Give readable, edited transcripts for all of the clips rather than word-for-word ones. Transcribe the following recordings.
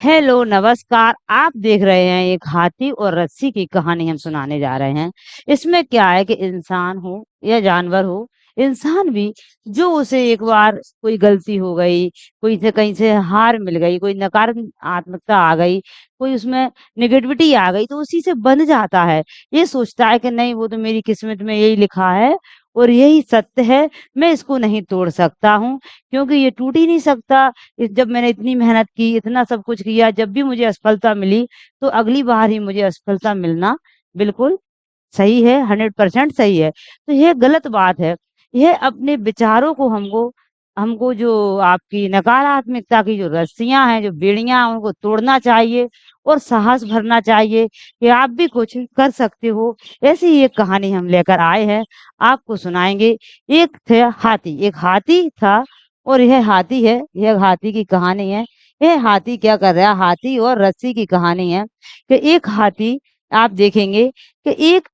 Hello, नमस्कार। आप देख रहे हैं एक हाथी और रस्सी की कहानी हम सुनाने जा रहे हैं। इसमें क्या है कि इंसान हो या जानवर हो, इंसान भी जो उसे एक बार कोई गलती हो गई, कोई से कहीं से हार मिल गई, कोई नकारात्मकता आ गई, कोई उसमें नेगेटिविटी आ गई, तो उसी से बंध जाता है। ये सोचता है कि नहीं वो तो मेरी किस्मत में यही लिखा है और यही सत्य है, मैं इसको नहीं तोड़ सकता हूँ क्योंकि ये टूट ही नहीं सकता। जब मैंने इतनी मेहनत की, इतना सब कुछ किया, जब भी मुझे असफलता मिली, तो अगली बार ही मुझे असफलता मिलना बिल्कुल सही है, 100% सही है। तो ये गलत बात है। ये अपने विचारों को हमको हमको जो आपकी नकारात्मकता की जो रस्सियाँ हैं, जो बेड़ियाँ हैं, उनको तोड़ना चाहिए और साहस भरना चाहिए कि आप भी कुछ कर सकते हो। ऐसी ही एक कहानी हम लेकर आए हैं, आपको सुनाएँगे। एक हाथी था और यह हाथी है, यह हाथी की कहानी है। यह हाथी क्या कर रहा है, हाथी और रस्सी की कहानी है कि एक हाथी आप देखेंगे कि एक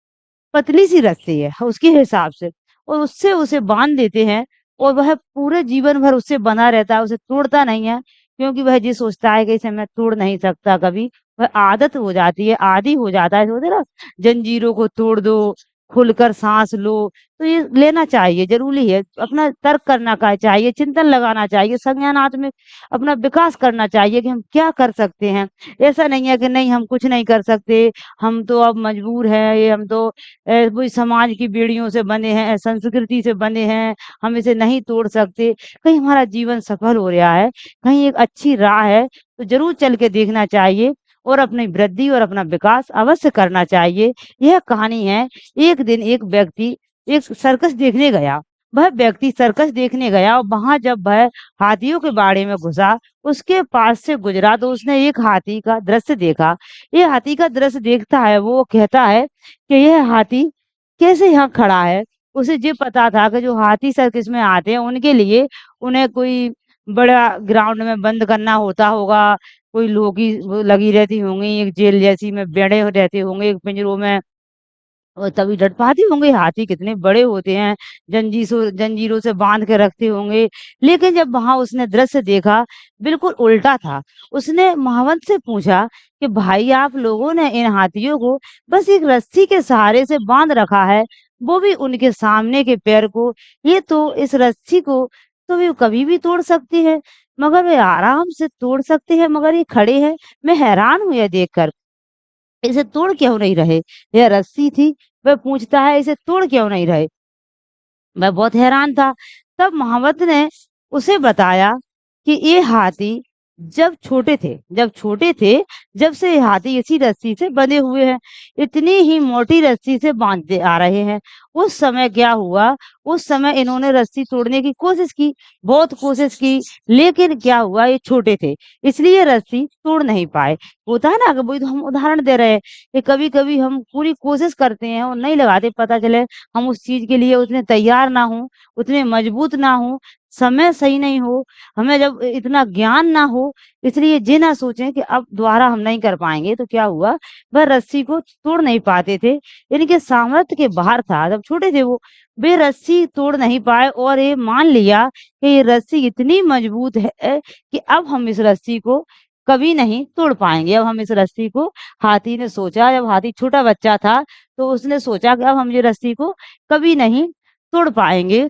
पतली सी रस्सी है उसके हिसाब से और उससे उसे बांध देते हैं और वह पूरे जीवन भर उससे बंधा रहता है, उसे तोड़ता नहीं है क्योंकि वह ये सोचता है कि इसे मैं तोड़ नहीं सकता कभी। वह आदत हो जाती है, आदी हो जाता है, सोचते ना जंजीरों को तोड़ दो, खुलकर सांस लो। तो ये लेना चाहिए, जरूरी है। अपना तर्क करना का चाहिए, चिंतन लगाना चाहिए, संज्ञानात्मक अपना विकास करना चाहिए कि हम क्या कर सकते हैं। ऐसा नहीं है कि नहीं हम कुछ नहीं कर सकते, हम तो अब मजबूर हैं, ये हम तो वही समाज की बेड़ियों से बंधे हैं, संस्कृति से बंधे हैं, हम इसे नहीं तोड़ सकते। कहीं हमारा जीवन सफल हो रहा है, कहीं एक अच्छी राह है, तो ज़रूर चल के देखना चाहिए और अपनी वृद्धि और अपना विकास अवश्य करना चाहिए। यह कहानी है, एक दिन एक व्यक्ति एक सर्कस देखने गया। वह व्यक्ति सर्कस देखने गया और वहाँ जब वह हाथियों के बाड़े में घुसा, उसके पास से गुजरा तो उसने एक हाथी का दृश्य देखा। ये हाथी का दृश्य देखता है, वो कहता है कि यह हाथी कैसे यहाँ खड़ा है। उसे ये पता था कि जो हाथी सर्कस में आते हैं उनके लिए उन्हें कोई बड़ा ग्राउंड में बंद करना होता होगा, कोई लोगी वो लगी रहती होंगी, एक जेल जैसी में बंधे रहते होंगे एक पिंजरों में और तभी डट पाते होंगे। हाथी कितने बड़े होते हैं, जंजीरों से बांध के रखते होंगे। लेकिन जब वहां उसने दृश्य देखा, बिल्कुल उल्टा था। उसने महावंत से पूछा कि भाई आप लोगों ने इन हाथियों को बस एक रस्सी के सहारे से बांध रखा है, वो भी उनके सामने के पैर को। ये तो इस रस्सी को तो वे कभी भी तोड़ सकती है, मगर वे आराम से तोड़ सकते हैं, मगर ये खड़े हैं। मैं हैरान हूँ यह देखकर, इसे तोड़ क्यों नहीं रहे। यह रस्सी थी, वह पूछता है इसे तोड़ क्यों नहीं रहे। मैं बहुत हैरान था। तब महावत ने उसे बताया कि ये हाथी जब छोटे थे, जब से ये हाथी इसी रस्सी से बंधे हुए हैं, इतनी ही मोटी रस्सी से बांधते आ रहे हैं। उस समय क्या हुआ, उस समय इन्होंने रस्सी तोड़ने की कोशिश की, बहुत कोशिश की, लेकिन क्या हुआ ये छोटे थे, इसलिए रस्सी तोड़ नहीं पाए। होता है ना कि वही तो हम उदाहरण दे रहे हैं कि कभी कभी हम पूरी कोशिश करते हैं और नहीं लगाते, पता चले हम उस चीज के लिए उतने तैयार ना हो, उतने मजबूत ना हो, समय सही नहीं हो, हमें जब इतना ज्ञान ना हो, इसलिए ये ना सोचें कि अब दोबारा हम नहीं कर पाएंगे। तो क्या हुआ, वह रस्सी को तोड़ नहीं पाते थे, इनके सामर्थ्य के बाहर था। जब छोटे थे वो, वे रस्सी तोड़ नहीं पाए और ये मान लिया कि ये रस्सी इतनी मजबूत है कि अब हम इस रस्सी को कभी नहीं तोड़ पाएंगे। अब हम इस रस्सी को, हाथी ने सोचा, जब हाथी छोटा बच्चा था तो उसने सोचा कि अब हम ये रस्सी को कभी नहीं तोड़ पाएँगे,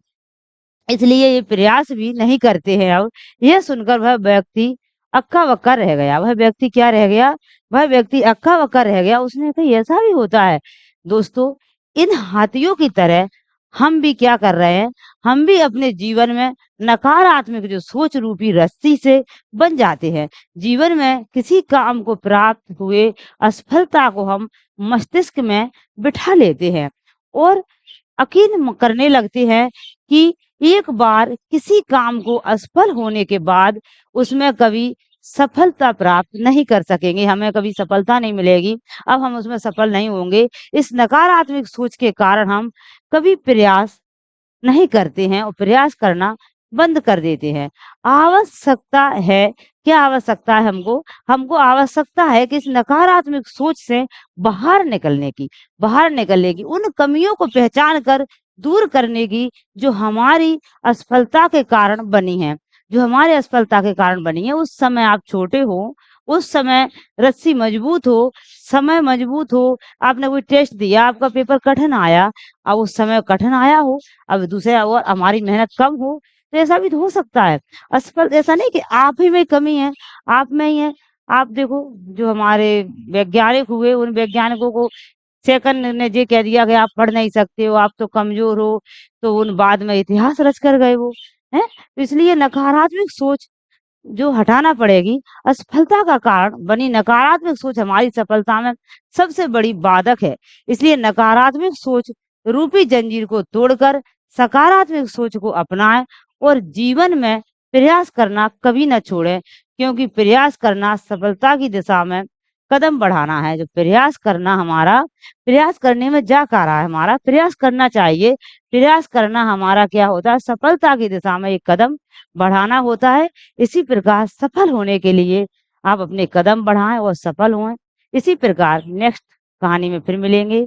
इसलिए ये प्रयास भी नहीं करते हैं अब। यह सुनकर वह व्यक्ति अक्का-बक्का रह गया। वह व्यक्ति क्या रह गया? वह व्यक्ति अक्का-बक्का रह गया। उसने कहा ये ऐसा भी होता है। दोस्तों, इन हाथियों की तरह हम भी क्या कर रहे हैं? हम भी अपने जीवन में नकारात्मक जो सोच रूपी रस्सी से बंध जाते हैं। जीवन में किसी काम को प्राप्त हुए असफलता को हम मस्तिष्क में बिठा लेते हैं और करने लगते हैं कि एक बार किसी काम को असफल होने के बाद उसमें कभी सफलता प्राप्त नहीं कर सकेंगे, हमें कभी सफलता नहीं मिलेगी, अब हम उसमें सफल नहीं होंगे। इस नकारात्मक सोच के कारण हम कभी प्रयास नहीं करते हैं और प्रयास करना बंद कर देते हैं। आवश्यकता है, क्या आवश्यकता है हमको? हमको आवश्यकता है कि इस नकारात्मक सोच से बाहर निकलने की, उन कमियों को पहचान कर दूर करने की जो हमारी असफलता के कारण बनी है, जो हमारे असफलता के कारण बनी है। उस समय आप छोटे हो उस समय रस्सी मजबूत हो, समय मजबूत हो, आपने कोई टेस्ट दिया, आपका पेपर कठिन आया, अब उस समय कठिन आया हो, अब दूसरा और हमारी मेहनत कम हो, तो ऐसा भी तो हो सकता है। असफल ऐसा नहीं कि आप ही में कमी है, आप में ही है। आप देखो जो हमारे वैज्ञानिक हुए, उन वैज्ञानिकों को सेकंड ने ये कह दिया कि आप पढ़ नहीं सकते हो, आप तो कमज़ोर हो, तो उन बाद में इतिहास रच कर गए वो, हैं? तो इसलिए नकारात्मक सोच जो हटाना पड़ेगी, असफलता का कारण बनी नकारात्मक सोच हमारी सफलता में सबसे बड़ी बाधक है। इसलिए नकारात्मक सोच रूपी जंजीर को तोड़कर सकारात्मक सोच को अपनाएँ और जीवन में प्रयास करना कभी ना छोड़ें, क्योंकि प्रयास करना सफलता की दिशा में कदम बढ़ाना है। जो प्रयास करना हमारा प्रयास करने में जाकारा है हमारा, प्रयास करना चाहिए। प्रयास करना हमारा क्या होता है, सफलता की दिशा में एक कदम बढ़ाना होता है। इसी प्रकार सफल होने के लिए आप अपने कदम बढ़ाएँ और सफल होएँ। इसी प्रकार नेक्स्ट कहानी में फिर मिलेंगे।